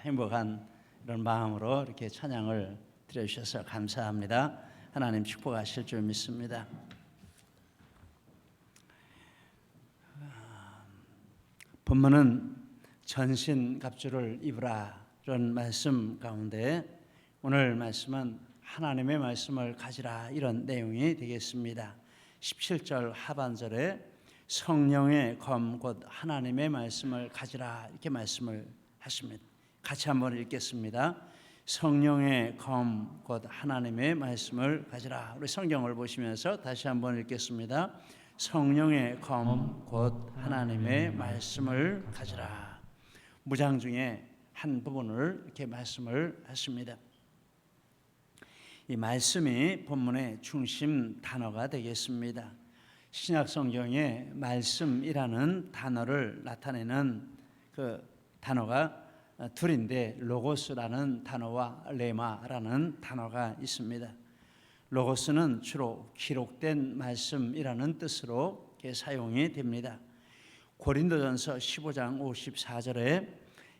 행복한 이런 마음으로 이렇게 찬양을 드려주셔서 감사합니다. 하나님 축복하실 줄 믿습니다. 본문은 전신갑주를 입으라 이런 말씀 가운데 오늘 말씀은 하나님의 말씀을 가지라 이런 내용이 되겠습니다. 17절 하반절에 성령의 검 곧 하나님의 말씀을 가지라 이렇게 말씀을 하십니다. 같이 한번 읽겠습니다. 성령의 검 곧 하나님의 말씀을 가지라. 우리 성경을 보시면서 다시 한번 읽겠습니다. 성령의 검 곧 하나님의 말씀을 가지라. 무장 중에 한 부분을 이렇게 말씀을 하십니다. 이 말씀이 본문의 중심 단어가 되겠습니다. 신약 성경에 말씀이라는 단어를 나타내는 그 단어가 둘인데 로고스라는 단어와 레마라는 단어가 있습니다. 로고스는 주로 기록된 말씀이라는 뜻으로 사용이 됩니다. 고린도전서 15장 54절에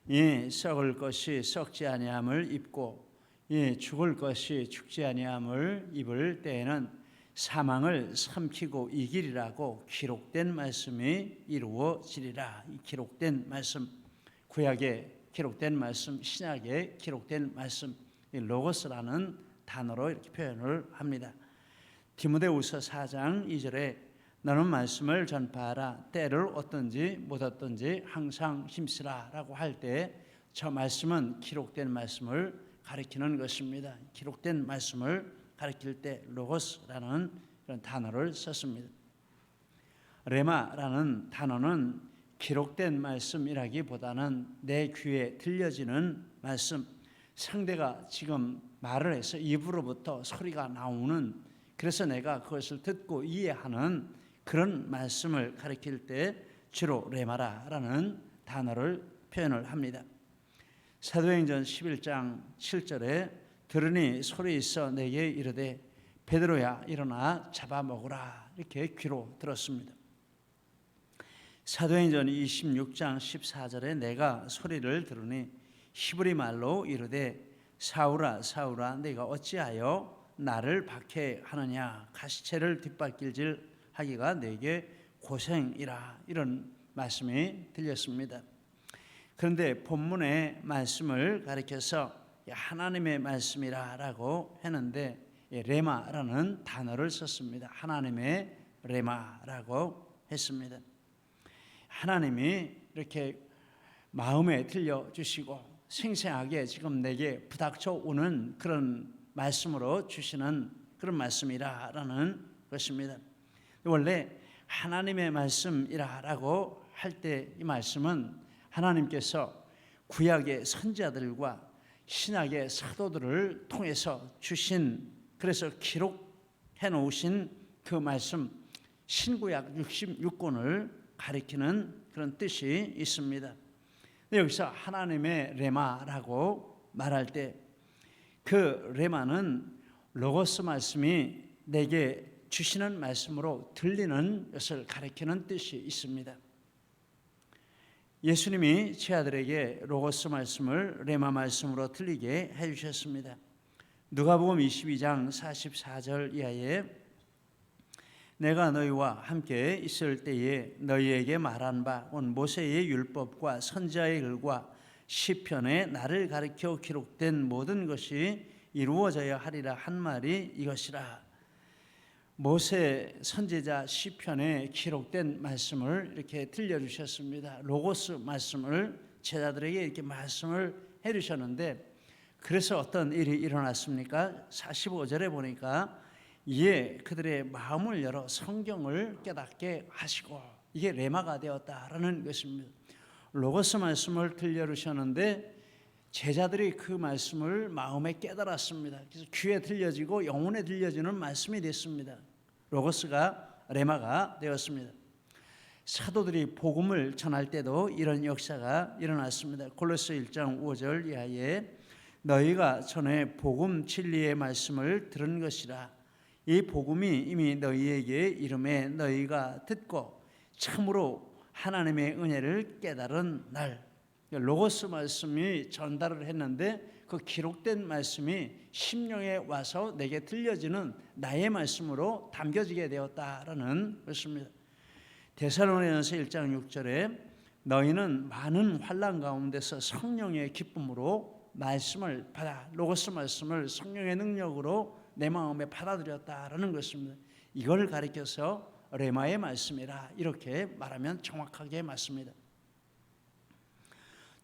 이 썩을 것이 썩지 아니함을 입고 이 죽을 것이 죽지 아니함을 입을 때에는 사망을 삼키고 이기리라고 기록된 말씀이 이루어지리라. 이 기록된 말씀, 구약에 기록된 말씀, 신약에 기록된 말씀, 이 로고스라는 단어로 이렇게 표현을 합니다. 디모데후서 4장 2절에 너는 말씀을 전파하라. 때를 얻든지 못 얻든지 항상 힘쓰라라고 할 때 저 말씀은 기록된 말씀을 가리키는 것입니다. 기록된 말씀을 가리킬 때 로고스라는 그런 단어를 썼습니다. 레마라는 단어는 기록된 말씀이라기보다는 내 귀에 들려지는 말씀, 상대가 지금 말을 해서 입으로부터 소리가 나오는, 그래서 내가 그것을 듣고 이해하는 그런 말씀을 가리킬 때 주로 레마라라는 단어를 표현을 합니다. 사도행전 11장 7절에 들으니 소리 있어 내게 이르되 베드로야 일어나 잡아먹으라 이렇게 귀로 들었습니다. 사도행전 26장 14절에 내가 소리를 들으니 히브리 말로 이르되 사울아 사울아 내가 어찌하여 나를 박해하느냐 가시체를 뒷발길질 하기가 내게 고생이라 이런 말씀이 들렸습니다. 그런데 본문의 말씀을 가리켜서 하나님의 말씀이라고 했는데 레마라는 단어를 썼습니다. 하나님의 레마라고 했습니다. 하나님이 이렇게 마음에 들려주시고 생생하게 지금 내게 부닥쳐 오는 그런 말씀으로 주시는 그런 말씀이라는 것입니다. 원래 하나님의 말씀이라고 할 때 이 말씀은 하나님께서 구약의 선지자들과 신약의 사도들을 통해서 주신, 그래서 기록해 놓으신 그 말씀 신구약 66권을 가리키는 그런 뜻이 있습니다. 여기서 하나님의 레마라고 말할 때 그 레마는 로고스 말씀이 내게 주시는 말씀으로 들리는 것을 가리키는 뜻이 있습니다. 예수님이 제 아들에게 로고스 말씀을 레마 말씀으로 들리게 해주셨습니다. 누가복음 22장 44절 이하에 내가 너희와 함께 있을 때에 너희에게 말한 바 온 모세의 율법과 선지자의 글과 시편에 나를 가리켜 기록된 모든 것이 이루어져야 하리라 한 말이 이것이라. 모세 선지자 시편에 기록된 말씀을 이렇게 들려주셨습니다. 로고스 말씀을 제자들에게 이렇게 말씀을 해주셨는데 그래서 어떤 일이 일어났습니까? 45절에 보니까 이에 그들의 마음을 열어 성경을 깨닫게 하시고 이게 레마가 되었다라는 것입니다. 로고스 말씀을 들려주셨는데 제자들이 그 말씀을 마음에 깨달았습니다. 그래서 귀에 들려지고 영혼에 들려지는 말씀이 됐습니다. 로고스가 레마가 되었습니다. 사도들이 복음을 전할 때도 이런 역사가 일어났습니다. 골로새 1장 5절 이하에 너희가 전에 복음 진리의 말씀을 들은 것이라. 이 복음이 이미 너희에게 이름에 너희가 듣고 참으로 하나님의 은혜를 깨달은 날. 로고스 말씀이 전달을 했는데 그 기록된 말씀이 심령에 와서 내게 들려지는 나의 말씀으로 담겨지게 되었다라는 것입니다. 데살로니가서 1장 6절에 너희는 많은 환난 가운데서 성령의 기쁨으로 말씀을 받아 로고스 말씀을 성령의 능력으로 내 마음에 받아들였다라는 것입니다. 이걸 가리켜서 레마의 말씀이라 이렇게 말하면 정확하게 맞습니다.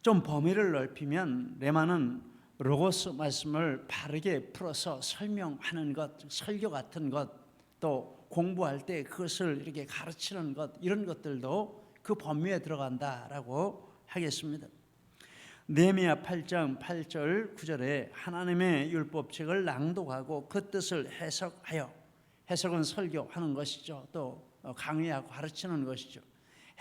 좀 범위를 넓히면 레마는 로고스 말씀을 바르게 풀어서 설명하는 것, 설교 같은 것, 또 공부할 때 그것을 이렇게 가르치는 것, 이런 것들도 그 범위에 들어간다라고 하겠습니다. 느헤미야 8장 8절 9절에 하나님의 율법책을 낭독하고 그 뜻을 해석하여, 해석은 설교하는 것이죠. 또 강의하고 가르치는 것이죠.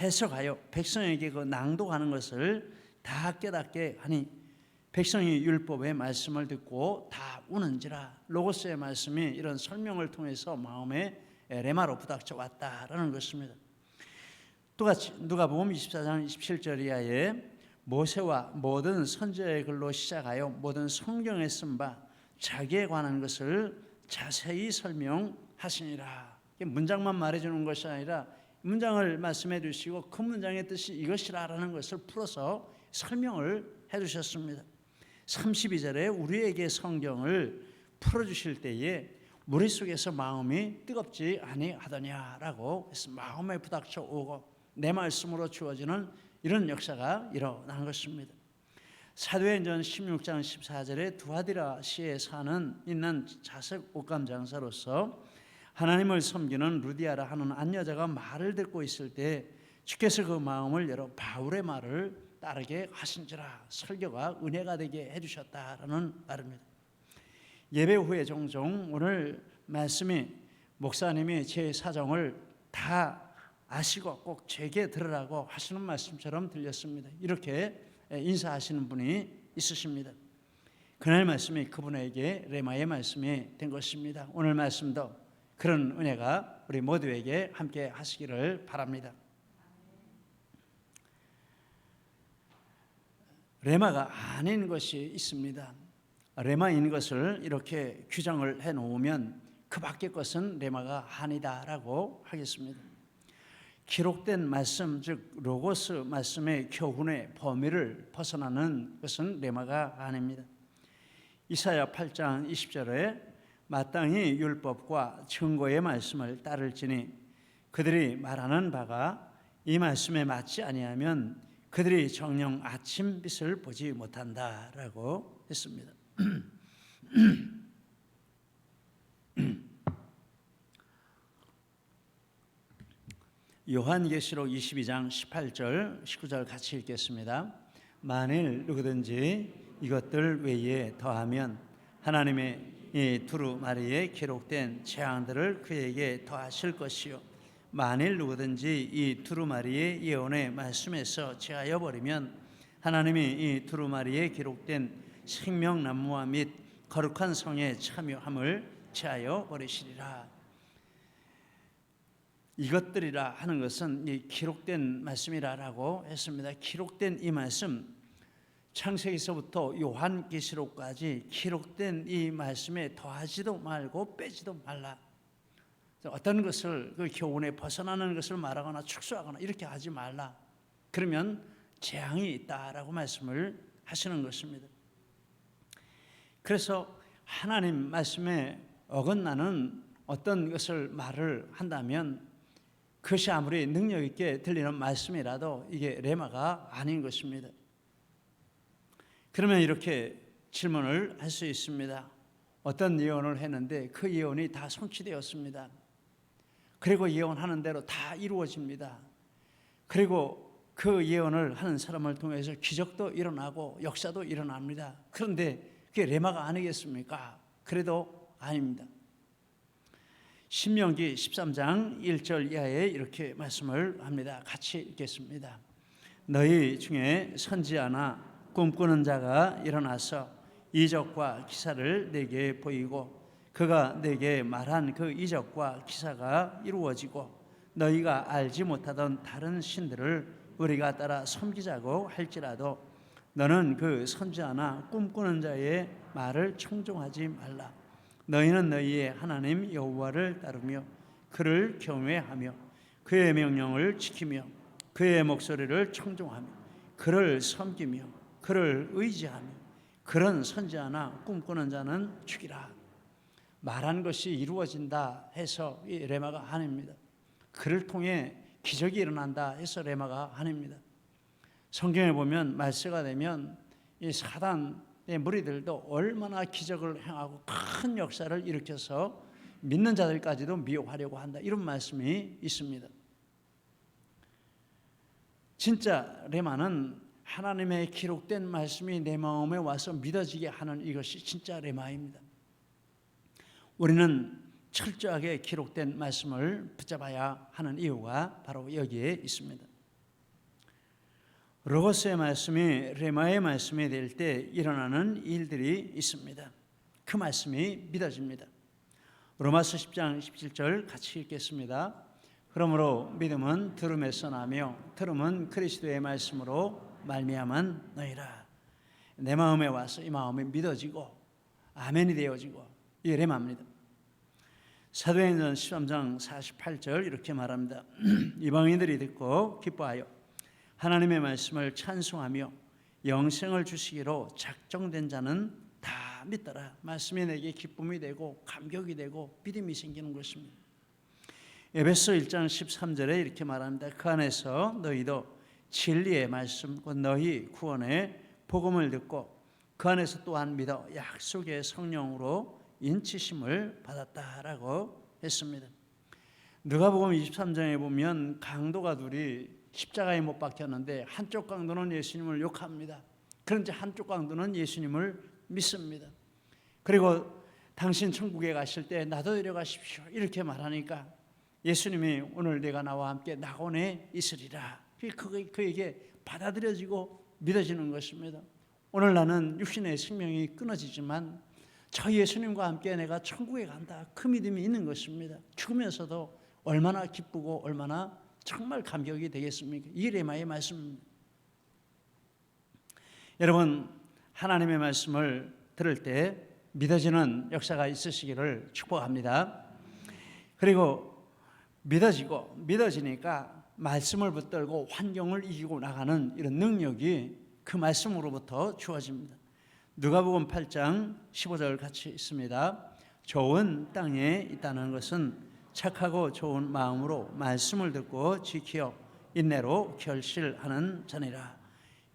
해석하여 백성에게 그 낭독하는 것을 다 깨닫게 하니 백성이 율법의 말씀을 듣고 다 우는지라. 로고스의 말씀이 이런 설명을 통해서 마음에 레마로 부닥쳐 왔다라는 것입니다. 똑같이 누가복음 24장 27절 이하에 모세와 모든 선지자의 글로 시작하여 모든 성경에 쓴 바 자기에 관한 것을 자세히 설명하시니라. 문장만 말해주는 것이 아니라 문장을 말씀해 주시고 그 문장의 뜻이 이것이라는 것을 풀어서 설명을 해주셨습니다. 32절에 우리에게 성경을 풀어주실 때에 머릿속에서 마음이 뜨겁지 아니하더냐라고 해서 마음에 부닥쳐 오고 내 말씀으로 주어지는 이런 역사가 일어난 것입니다. 사도행전 16장 14절에 두아디라시에 있는 자색 옷감 장사로서 하나님을 섬기는 루디아라 하는 안여자가 말을 듣고 있을 때 주께서 그 마음을 열어 바울의 말을 따르게 하신지라. 설교가 은혜가 되게 해주셨다라는 말입니다. 예배 후에 종종 오늘 말씀이 목사님이 제 사정을 다 아시고 꼭 제게 들으라고 하시는 말씀처럼 들렸습니다. 이렇게 인사하시는 분이 있으십니다. 그날 말씀이 그분에게 레마의 말씀이 된 것입니다. 오늘 말씀도 그런 은혜가 우리 모두에게 함께 하시기를 바랍니다. 레마가 아닌 것이 있습니다. 레마인 것을 이렇게 규정을 해놓으면 그 밖의 것은 레마가 아니다라고 하겠습니다. 기록된 말씀, 즉 로고스 말씀의 교훈의 범위를 벗어나는 것은 레마가 아닙니다. 이사야 8장 20절에 마땅히 율법과 증거의 말씀을 따를지니 그들이 말하는 바가 이 말씀에 맞지 아니하면 그들이 정녕 아침빛을 보지 못한다라고 했습니다. 요한계시록 22장 18절 19절 같이 읽겠습니다. 만일 누구든지 이것들 외에 더하면 하나님의 이 두루마리에 기록된 재앙들을 그에게 더하실 것이요 만일 누구든지 이 두루마리의 예언의 말씀에서 제하여 버리면 하나님이 이 두루마리에 기록된 생명나무와 및 거룩한 성에 참여함을 제하여 버리시리라. 이것들이라 하는 것은 이 기록된 말씀이라고 했습니다. 기록된 이 말씀, 창세기서부터 요한계시록까지 기록된 이 말씀에 더하지도 말고 빼지도 말라. 어떤 것을 그 교훈에 벗어나는 것을 말하거나 축소하거나 이렇게 하지 말라. 그러면 재앙이 있다라고 말씀을 하시는 것입니다. 그래서 하나님 말씀에 어긋나는 어떤 것을 말을 한다면 그것이 아무리 능력 있게 들리는 말씀이라도 이게 레마가 아닌 것입니다. 그러면 이렇게 질문을 할 수 있습니다. 어떤 예언을 했는데 그 예언이 다 성취되었습니다. 그리고 예언하는 대로 다 이루어집니다. 그리고 그 예언을 하는 사람을 통해서 기적도 일어나고 역사도 일어납니다. 그런데 그게 레마가 아니겠습니까? 그래도 아닙니다. 신명기 13장 1절 이하에 이렇게 말씀을 합니다. 같이 읽겠습니다. 너희 중에 선지자나 꿈꾸는 자가 일어나서 이적과 기사를 내게 보이고 그가 내게 말한 그 이적과 기사가 이루어지고 너희가 알지 못하던 다른 신들을 우리가 따라 섬기자고 할지라도 너는 그 선지자나 꿈꾸는 자의 말을 청종하지 말라. 너희는 너희의 하나님 여호와를 따르며 그를 경외하며 그의 명령을 지키며 그의 목소리를 청종하며 그를 섬기며 그를 의지하며 그런 선지자나 꿈꾸는 자는 죽이라. 말한 것이 이루어진다 해서 이 레마가 한입니다. 그를 통해 기적이 일어난다 해서 레마가 한입니다. 성경에 보면 말세가 되면 이 사단의 무리들도 얼마나 기적을 행하고 큰 역사를 일으켜서 믿는 자들까지도 미혹하려고 한다, 이런 말씀이 있습니다. 진짜 레마는 하나님의 기록된 말씀이 내 마음에 와서 믿어지게 하는 이것이 진짜 레마입니다. 우리는 철저하게 기록된 말씀을 붙잡아야 하는 이유가 바로 여기에 있습니다. 로고스의 말씀이 레마의 말씀이 될 때 일어나는 일들이 있습니다. 그 말씀이 믿어집니다. 로마서 10장 17절 같이 읽겠습니다. 그러므로 믿음은 들음에서 나며 들음은 그리스도의 말씀으로 말미암은 너희라. 내 마음에 와서 이 마음이 믿어지고 아멘이 되어지고, 이게 레마입니다. 사도행전 13장 48절 이렇게 말합니다. 이방인들이 듣고 기뻐하여 하나님의 말씀을 찬송하며 영생을 주시기로 작정된 자는 다 믿더라. 말씀이 내게 기쁨이 되고 감격이 되고 믿음이 생기는 것입니다. 에베소 1장 13절에 이렇게 말합니다. 그 안에서 너희도 진리의 말씀 곧 너희 구원의 복음을 듣고 그 안에서 또한 믿어 약속의 성령으로 인치심을 받았다라고 했습니다. 누가복음 23장에 보면 강도가 둘이 십자가에 못 박혔는데 한쪽 강도는 예수님을 욕합니다. 그런데 한쪽 강도는 예수님을 믿습니다. 그리고 당신 천국에 가실 때 나도 데려가십시오 이렇게 말하니까 예수님이 오늘 내가 나와 함께 낙원에 있으리라, 그에게 받아들여지고 믿어지는 것입니다. 오늘 나는 육신의 생명이 끊어지지만 저 예수님과 함께 내가 천국에 간다, 그 믿음이 있는 것입니다. 죽으면서도 얼마나 기쁘고 얼마나 정말 감격이 되겠습니까? 이 레마의 말씀입니다. 여러분, 하나님의 말씀을 들을 때 믿어지는 역사가 있으시기를 축복합니다. 그리고 믿어지니까 말씀을 붙들고 환경을 이기고 나가는 이런 능력이 그 말씀으로부터 주어집니다. 누가복음 8장 15절 같이 있습니다. 좋은 땅에 있다는 것은 착하고 좋은 마음으로 말씀을 듣고 지켜 인내로 결실하는 자니라.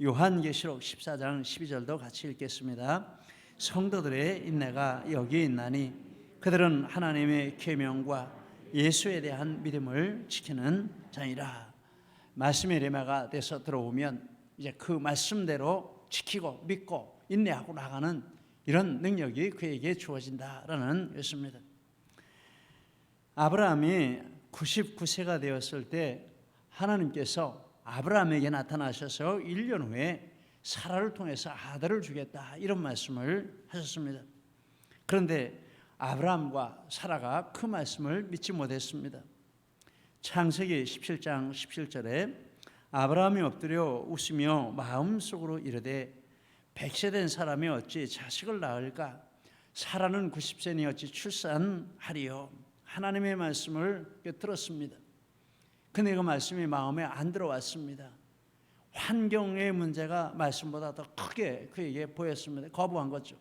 요한계시록 14장 12절도 같이 읽겠습니다. 성도들의 인내가 여기 있나니 그들은 하나님의 계명과 예수에 대한 믿음을 지키는 자니라. 말씀의 레마가 돼서 들어오면 이제 그 말씀대로 지키고 믿고 인내하고 나가는 이런 능력이 그에게 주어진다라는 것입니다. 아브라함이 99세가 되었을 때 하나님께서 아브라함에게 나타나셔서 1년 후에 사라를 통해서 아들을 주겠다, 이런 말씀을 하셨습니다. 그런데 아브라함과 사라가 그 말씀을 믿지 못했습니다. 창세기 17장 17절에 아브라함이 엎드려 웃으며 마음속으로 이르되 100세 된 사람이 어찌 자식을 낳을까? 사라는 90세니 어찌 출산하리요? 하나님의 말씀을 들었습니다. 근데 그 말씀이 마음에 안 들어왔습니다. 환경의 문제가 말씀보다 더 크게 그에게 보였습니다. 거부한 거죠.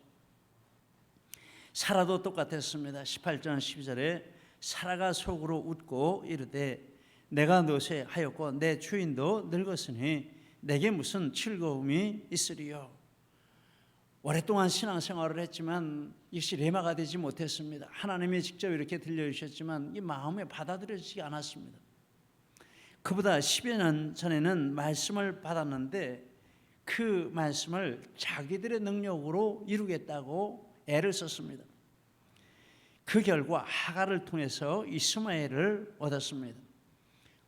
사라도 똑같았습니다. 18장 12절에 사라가 속으로 웃고 이르되 내가 노쇠하였고 내 주인도 늙었으니 내게 무슨 즐거움이 있으리요. 오랫동안 신앙생활을 했지만 역시 레마가 되지 못했습니다. 하나님이 직접 이렇게 들려주셨지만 이 마음에 받아들여지지 않았습니다. 그보다 10여 년 전에는 말씀을 받았는데 그 말씀을 자기들의 능력으로 이루겠다고 애를 썼습니다. 그 결과 하갈을 통해서 이스마엘을 얻었습니다.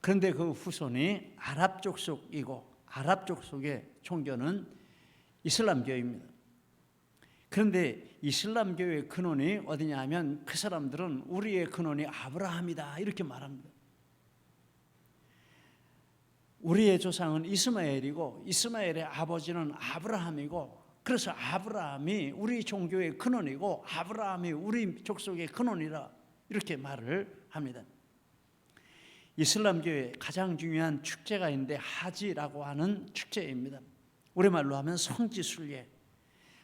그런데 그 후손이 아랍 족속이고 아랍 족속의 종교는 이슬람교입니다. 그런데 이슬람교의 근원이 어디냐 하면 그 사람들은 우리의 근원이 아브라함이다 이렇게 말합니다. 우리의 조상은 이스마엘이고 이스마엘의 아버지는 아브라함이고 그래서 아브라함이 우리 종교의 근원이고 아브라함이 우리 족속의 근원이라 이렇게 말을 합니다. 이슬람교의 가장 중요한 축제가 있는데 하지라고 하는 축제입니다. 우리말로 하면 성지순례.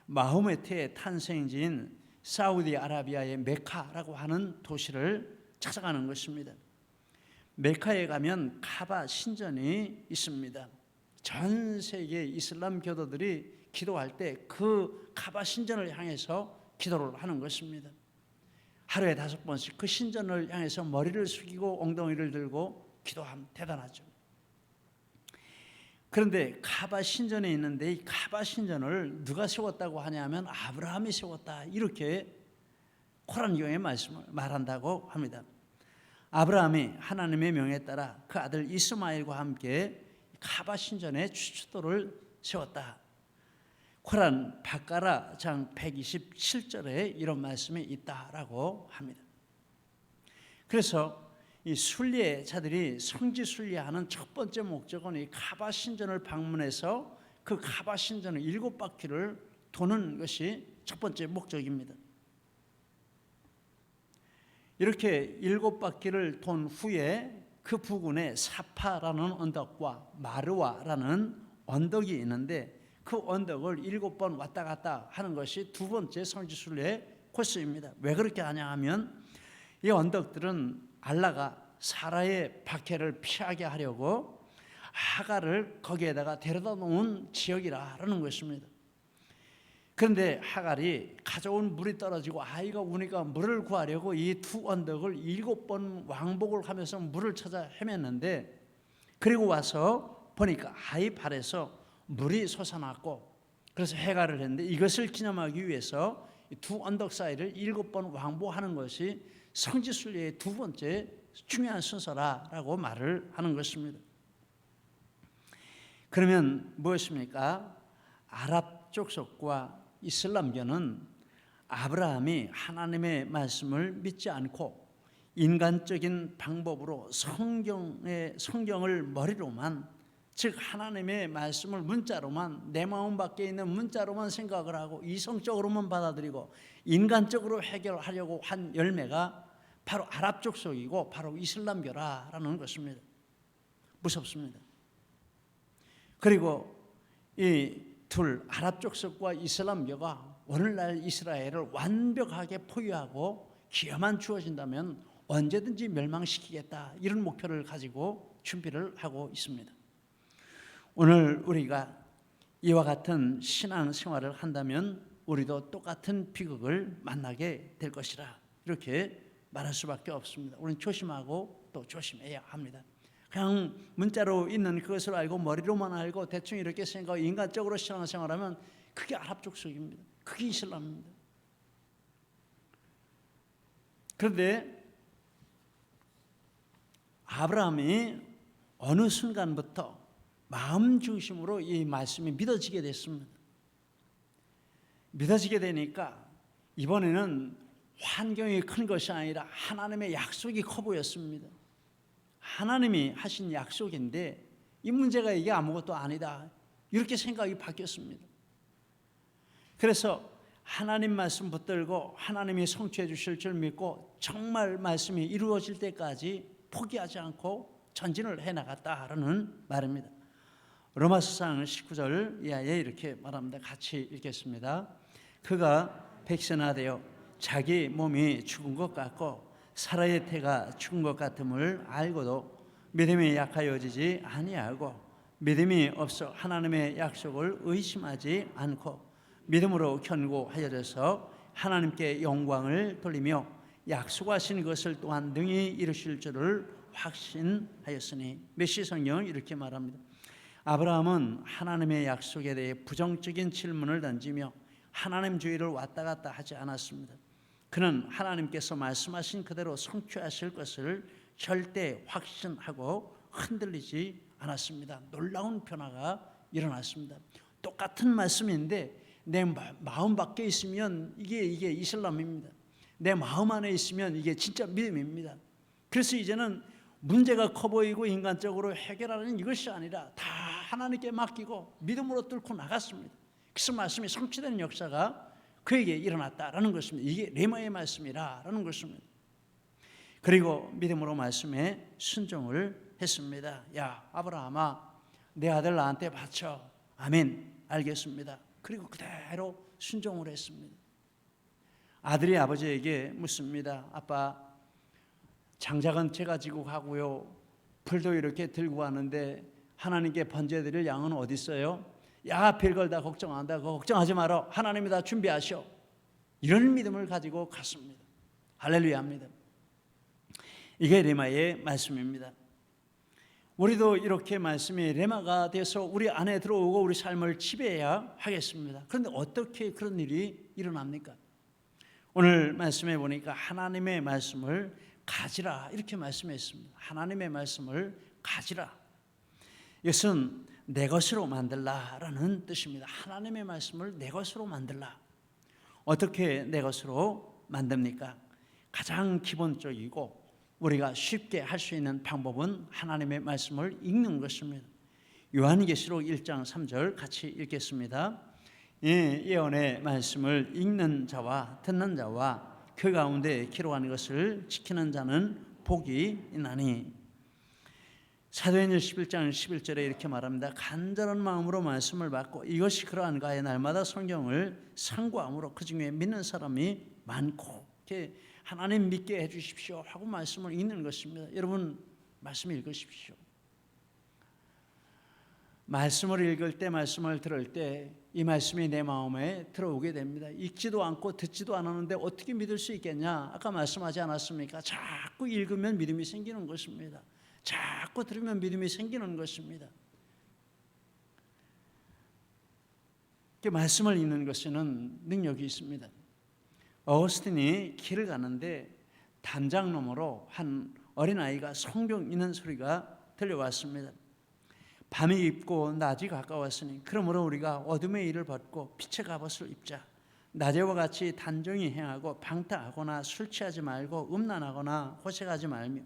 마호메트의 탄생지인 사우디아라비아의 메카라고 하는 도시를 찾아가는 것입니다. 메카에 가면 카바 신전이 있습니다. 전 세계 이슬람 교도들이 기도할 때 그 카바 신전을 향해서 기도를 하는 것입니다. 하루에 5번씩 그 신전을 향해서 머리를 숙이고 엉덩이를 들고 기도하면 대단하죠. 그런데 카바 신전에 있는데 이 카바 신전을 누가 세웠다고 하냐면 아브라함이 세웠다 이렇게 코란경의 말씀을 말한다고 합니다. 아브라함이 하나님의 명에 따라 그 아들 이스마엘과 함께 카바 신전의 주춧돌을 세웠다. 코란 바까라 장 127절에 이런 말씀이 있다라고 합니다. 그래서 이 순례자들이 성지 순례하는 첫 번째 목적은 이 카바 신전을 방문해서 그 카바 신전을 7바퀴를 도는 것이 첫 번째 목적입니다. 이렇게 7바퀴를 돈 후에 그 부근에 사파라는 언덕과 마르와라는 언덕이 있는데 그 언덕을 7번 왔다 갔다 하는 것이 두 번째 성지순례 코스입니다. 왜 그렇게 하냐 하면 이 언덕들은 알라가 사라의 박해를 피하게 하려고 하갈을 거기에다가 데려다 놓은 지역이라는 것입니다. 그런데 하갈이 가져온 물이 떨어지고 아이가 우니까 물을 구하려고 이 두 언덕을 7번 왕복을 하면서 물을 찾아 헤맸는데 그리고 와서 보니까 아이 발에서 물이 솟아났고 그래서 해갈을 했는데 이것을 기념하기 위해서 두 언덕 사이를 7번 왕복하는 것이 성지순례의 두 번째 중요한 순서라고 말을 하는 것입니다. 그러면 무엇입니까? 아랍 족속과 이슬람교는 아브라함이 하나님의 말씀을 믿지 않고 인간적인 방법으로 성경을 머리로만 즉 하나님의 말씀을 문자로만 내 마음 밖에 있는 문자로만 생각을 하고 이성적으로만 받아들이고 인간적으로 해결하려고 한 열매가 바로 아랍 족속이고 바로 이슬람교라는 것입니다. 무섭습니다. 그리고 이 둘 아랍 족속과 이슬람교가 오늘날 이스라엘을 완벽하게 포위하고 기회만 주어진다면 언제든지 멸망시키겠다 이런 목표를 가지고 준비를 하고 있습니다. 오늘 우리가 이와 같은 신앙생활을 한다면 우리도 똑같은 비극을 만나게 될 것이라 이렇게 말할 수밖에 없습니다. 우리는 조심하고 또 조심해야 합니다. 그냥 문자로 있는 그것을 알고 머리로만 알고 대충 이렇게 생각하고 인간적으로 신앙생활하면 그게 아랍 족속입니다. 그게 이슬람입니다. 그런데 아브라함이 어느 순간부터 마음 중심으로 이 말씀이 믿어지게 됐습니다. 믿어지게 되니까 이번에는 환경이 큰 것이 아니라 하나님의 약속이 커 보였습니다. 하나님이 하신 약속인데 이 문제가 이게 아무것도 아니다 이렇게 생각이 바뀌었습니다. 그래서 하나님 말씀 붙들고 하나님이 성취해 주실 줄 믿고 정말 말씀이 이루어질 때까지 포기하지 않고 전진을 해나갔다라는 말입니다. 로마서상 19절 이하에 이렇게 말합니다. 같이 읽겠습니다. 그가 백선하되어 자기 몸이 죽은 것 같고 사라의 태가 죽은 것 같음을 알고도 믿음이 약하여지지 아니하고 믿음이 없어 하나님의 약속을 의심하지 않고 믿음으로 견고하여져서 하나님께 영광을 돌리며 약속하신 것을 또한 능히 이루실 줄을 확신하였으니 메시 성경은 이렇게 말합니다. 아브라함은 하나님의 약속에 대해 부정적인 질문을 던지며 하나님 주의를 왔다 갔다 하지 않았습니다. 그는 하나님께서 말씀하신 그대로 성취하실 것을 절대 확신하고 흔들리지 않았습니다. 놀라운 변화가 일어났습니다. 똑같은 말씀인데 내 마음 밖에 있으면 이게 이슬람입니다. 내 마음 안에 있으면 이게 진짜 믿음입니다. 그래서 이제는 문제가 커 보이고 인간적으로 해결하는 이것이 아니라 다 하나님께 맡기고 믿음으로 뚫고 나갔습니다. 그래서 말씀이 성취되는 역사가 그에게 일어났다라는 것입니다. 이게 레마의 말씀이라는 것입니다. 그리고 믿음으로 말씀에 순종을 했습니다. 야 아브라함아, 내 아들 나한테 바쳐. 아멘, 알겠습니다. 그리고 그대로 순종을 했습니다. 아들이 아버지에게 묻습니다. 아빠, 장작은 제가 지고 가고요, 불도 이렇게 들고 가는데 하나님께 번제드릴 양은 어디 있어요? 야, 별걸 다 걱정한다. 그거 걱정하지 마라. 하나님이 다 준비하셔. 이런 믿음을 가지고 갔습니다. 할렐루야입니다. 이게 레마의 말씀입니다. 우리도 이렇게 말씀이 레마가 돼서 우리 안에 들어오고 우리 삶을 지배해야 하겠습니다. 그런데 어떻게 그런 일이 일어납니까? 오늘 말씀해 보니까 하나님의 말씀을 가지라 이렇게 말씀했습니다. 하나님의 말씀을 가지라. 이것은 내 것으로 만들라라는 뜻입니다. 하나님의 말씀을 내 것으로 만들라. 어떻게 내 것으로 만듭니까? 가장 기본적이고 우리가 쉽게 할 수 있는 방법은 하나님의 말씀을 읽는 것입니다. 요한계시록 1장 3절 같이 읽겠습니다. 이 예언의 말씀을 읽는 자와 듣는 자와 그 가운데 기록한 것을 지키는 자는 복이 있나니. 사도행전 11장 11절에 이렇게 말합니다. 간절한 마음으로 말씀을 받고 이것이 그러한가에 날마다 성경을 상고함으로 그 중에 믿는 사람이 많고, 이렇게 하나님 믿게 해주십시오 하고 말씀을 읽는 것입니다. 여러분 말씀 읽으십시오. 말씀을 읽을 때, 말씀을 들을 때 이 말씀이 내 마음에 들어오게 됩니다. 읽지도 않고 듣지도 않았는데 어떻게 믿을 수 있겠냐? 아까 말씀하지 않았습니까? 자꾸 읽으면 믿음이 생기는 것입니다. 자꾸 들으면 믿음이 생기는 것입니다. 말씀을 읽는 것에는 능력이 있습니다. 어거스틴이 길을 가는데 담장 너머로 한 어린아이가 성경 읽는 소리가 들려왔습니다. 밤이 깊고 낮이 가까웠으니 그러므로 우리가 어둠의 일을 벗고 빛의 갑옷을 입자. 낮에와 같이 단정히 행하고 방탕하거나 술 취하지 말고 음란하거나 호색하지 말며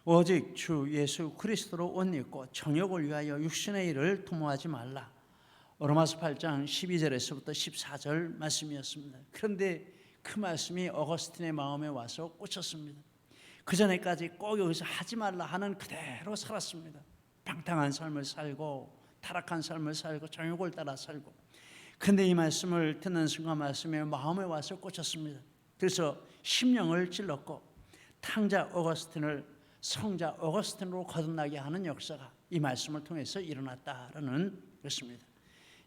오직 주 예수 그리스도로 옷 입고 정욕을 위하여 육신의 일을 도모하지 말라. 로마서 8장 12절에서부터 14절 말씀이었습니다. 그런데 그 말씀이 어거스틴의 마음에 와서 꽂혔습니다. 그 전에까지 꼭 여기서 하지 말라 하는 그대로 살았습니다. 방탕한 삶을 살고 타락한 삶을 살고 정욕을 따라 살고. 그런데 이 말씀을 듣는 순간 말씀에 마음에 와서 꽂혔습니다. 그래서 심령을 찔렀고 탕자 어거스틴을 성자 어거스틴으로 거듭나게 하는 역사가 이 말씀을 통해서 일어났다라는 것입니다.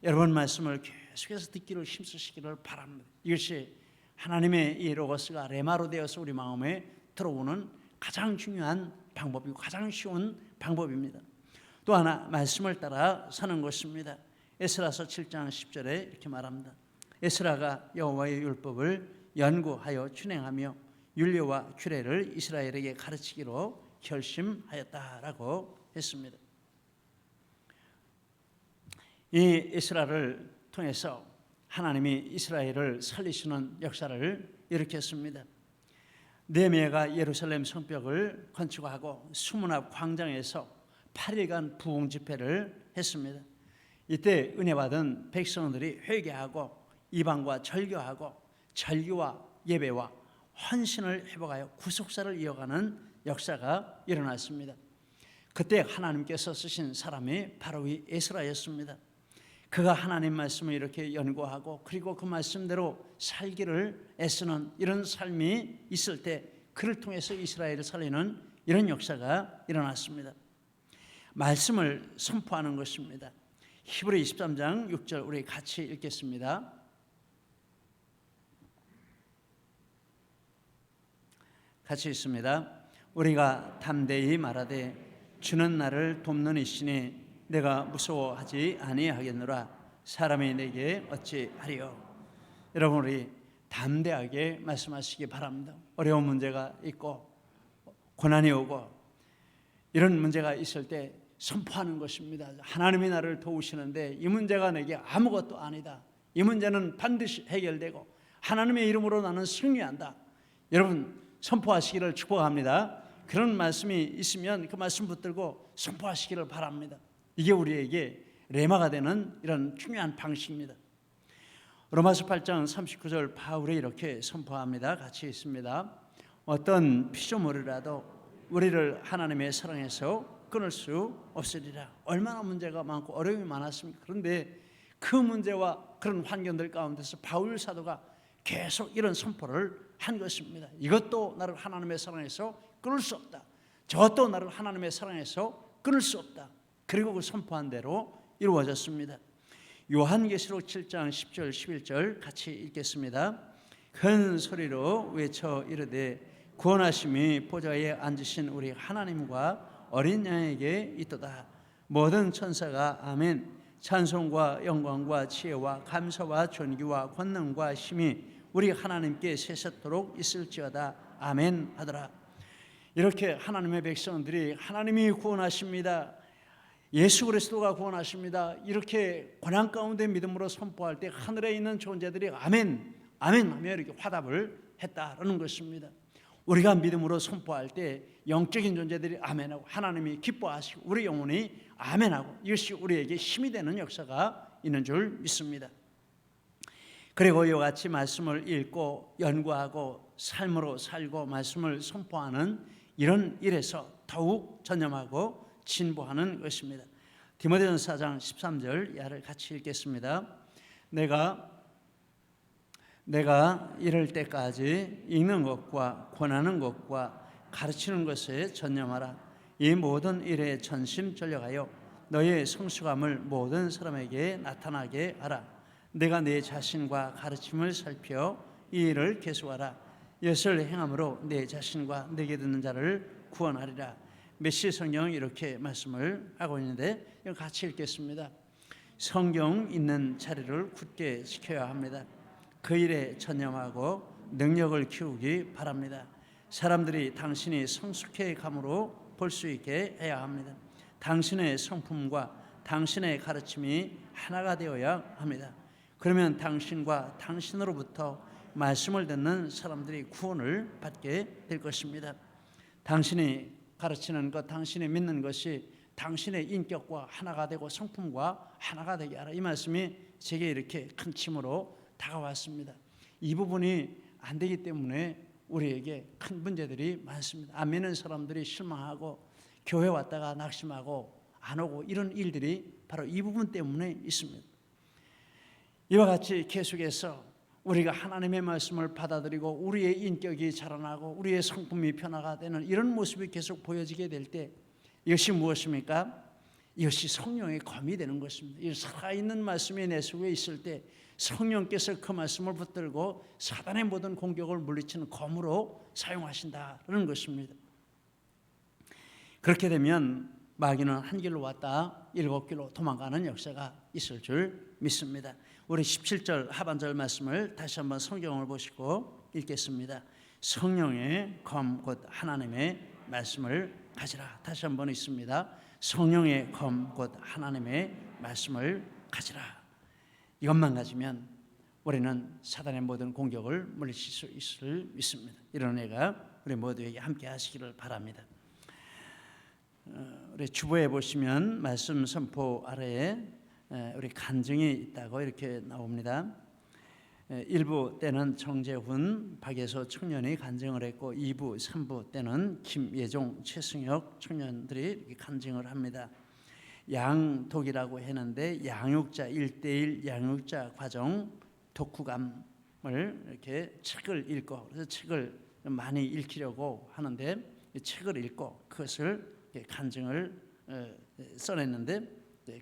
여러분 말씀을 계속해서 듣기를 힘쓰시기를 바랍니다. 이것이 하나님의 이 로고스가 레마로 되어서 우리 마음에 들어오는 가장 중요한 방법이고 가장 쉬운 방법입니다. 또 하나 말씀을 따라 사는 것입니다. 에스라서 7장 10절에 이렇게 말합니다. 에스라가 여호와의 율법을 연구하여 준행하며 율례와 규례를 이스라엘에게 가르치기로 결심하였다라고 했습니다. 이 에스라를 통해서 하나님이 이스라엘을 살리시는 역사를 일으켰습니다. 느헤미야가 예루살렘 성벽을 건축하고 수문 앞 광장에서 8일간 부흥 집회를 했습니다. 이때 은혜 받은 백성들이 회개하고 이방과 절교하고 절기와 예배와 헌신을 회복하여 구속사를 이어가는 역사가 일어났습니다. 그때 하나님께서 쓰신 사람이 바로 이 에스라였습니다. 그가 하나님 말씀을 이렇게 연구하고 그리고 그 말씀대로 살기를 애쓰는 이런 삶이 있을 때 그를 통해서 이스라엘을 살리는 이런 역사가 일어났습니다. 말씀을 선포하는 것입니다. 히브리 23장 6절 우리 같이 읽겠습니다. 같이 읽습니다. 우리가 담대히 말하되 주는 나를 돕는 이시니 내가 무서워하지 아니하겠노라. 사람이 내게 어찌하리요. 여러분 우리 담대하게 말씀하시기 바랍니다. 어려운 문제가 있고 고난이 오고 이런 문제가 있을 때 선포하는 것입니다. 하나님이 나를 도우시는데 이 문제가 내게 아무것도 아니다. 이 문제는 반드시 해결되고 하나님의 이름으로 나는 승리한다. 여러분 선포하시기를 축복합니다. 그런 말씀이 있으면 그 말씀 붙들고 선포하시기를 바랍니다. 이게 우리에게 레마가 되는 이런 중요한 방식입니다. 로마서 8장 39절 바울이 이렇게 선포합니다. 같이 있습니다. 어떤 피조물이라도 우리를 하나님의 사랑에서 끊을 수 없으리라. 얼마나 문제가 많고 어려움이 많았습니까? 그런데 그 문제와 그런 환경들 가운데서 바울 사도가 계속 이런 선포를 한 것입니다. 이것도 나를 하나님의 사랑에서 끊을 수 없다. 저것도 나를 하나님의 사랑에서 끊을 수 없다. 그리고 그 선포한 대로 이루어졌습니다. 요한계시록 7장 10절 11절 같이 읽겠습니다. 큰 소리로 외쳐 이르되 구원하심이 보좌에 앉으신 우리 하나님과 어린 양에게 있도다. 모든 천사가 아멘. 찬송과 영광과 지혜와 감사와 존귀와 권능과 힘이 우리 하나님께 세세토록 있을지어다. 아멘 하더라. 이렇게 하나님의 백성들이 하나님이 구원하십니다. 예수 그리스도가 구원하십니다. 이렇게 고난 가운데 믿음으로 선포할 때 하늘에 있는 존재들이 아멘, 아멘 하며 이렇게 화답을 했다라는 것입니다. 우리가 믿음으로 선포할 때 영적인 존재들이 아멘하고 하나님이 기뻐하시고 우리 영혼이 아멘하고 이것이 우리에게 힘이 되는 역사가 있는 줄 믿습니다. 그리고 이와 같이 말씀을 읽고 연구하고 삶으로 살고 말씀을 선포하는 이런 일에서 더욱 전념하고 진보하는 것입니다. 디모데전서 4장 13절 이하를 같이 읽겠습니다. 내가 이럴 때까지 읽는 것과 권하는 것과 가르치는 것에 전념하라. 이 모든 일에 전심전력하여 너의 성숙함을 모든 사람에게 나타나게 하라. 내가 내 자신과 가르침을 살펴 이 일을 계속하라. 이것을 행함으로 내 자신과 내게 듣는 자를 구원하리라. 메시 성경은 이렇게 말씀을 하고 있는데 같이 읽겠습니다. 성경 있는 자리를 굳게 지켜야 합니다. 그 일에 전념하고 능력을 키우기 바랍니다. 사람들이 당신이 성숙해 감으로 볼 수 있게 해야 합니다. 당신의 성품과 당신의 가르침이 하나가 되어야 합니다. 그러면 당신과 당신으로부터 말씀을 듣는 사람들이 구원을 받게 될 것입니다. 당신이 가르치는 것, 당신이 믿는 것이 당신의 인격과 하나가 되고 성품과 하나가 되게 하라. 이 말씀이 제게 이렇게 큰 침으로 다가왔습니다. 이 부분이 안 되기 때문에 우리에게 큰 문제들이 많습니다. 안 믿는 사람들이 실망하고 교회 왔다가 낙심하고 안 오고 이런 일들이 바로 이 부분 때문에 있습니다. 이와 같이 계속해서 우리가 하나님의 말씀을 받아들이고 우리의 인격이 자라나고 우리의 성품이 변화가 되는 이런 모습이 계속 보여지게 될 때 이것이 무엇입니까? 이것이 성령의 검이 되는 것입니다. 이 살아있는 말씀이 내 속에 있을 때 성령께서 그 말씀을 붙들고 사단의 모든 공격을 물리치는 검으로 사용하신다는 것입니다. 그렇게 되면 마귀는 한 길로 왔다 7길로 도망가는 역사가 있을 줄 믿습니다. 우리 17절 하반절 말씀을 다시 한번 성경을 보시고 읽겠습니다. 성령의 검 곧 하나님의 말씀을 가지라. 다시 한번 있습니다. 성령의 검 곧 하나님의 말씀을 가지라. 이것만 가지면 우리는 사단의 모든 공격을 물리칠 수 있을 믿습니다. 이런 애가 우리 모두에게 함께 하시기를 바랍니다. 우리 주보에 보시면 말씀 선포 아래에 우리 간증이 있다고 이렇게 나옵니다. 1부 때는 정재훈, 박예서 청년이 간증을 했고 2부, 3부 때는 김예종, 최승혁 청년들이 이렇게 간증을 합니다. 양독이라고 했는데 양육자 1:1 양육자 과정 독후감을 이렇게 책을 읽고 그래서 책을 많이 읽히려고 하는데 책을 읽고 그것을 간증을 써냈는데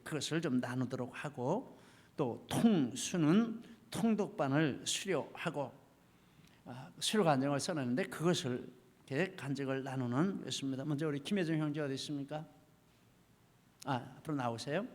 그것을 좀 나누도록 하고 또 통수는 통독반을 수료하고 수료 간증을 써냈는데 그것을 이렇게 간증을 나누는 것입니다. 먼저 우리 김혜정 형제 어디 있습니까? 앞으로 나오세요.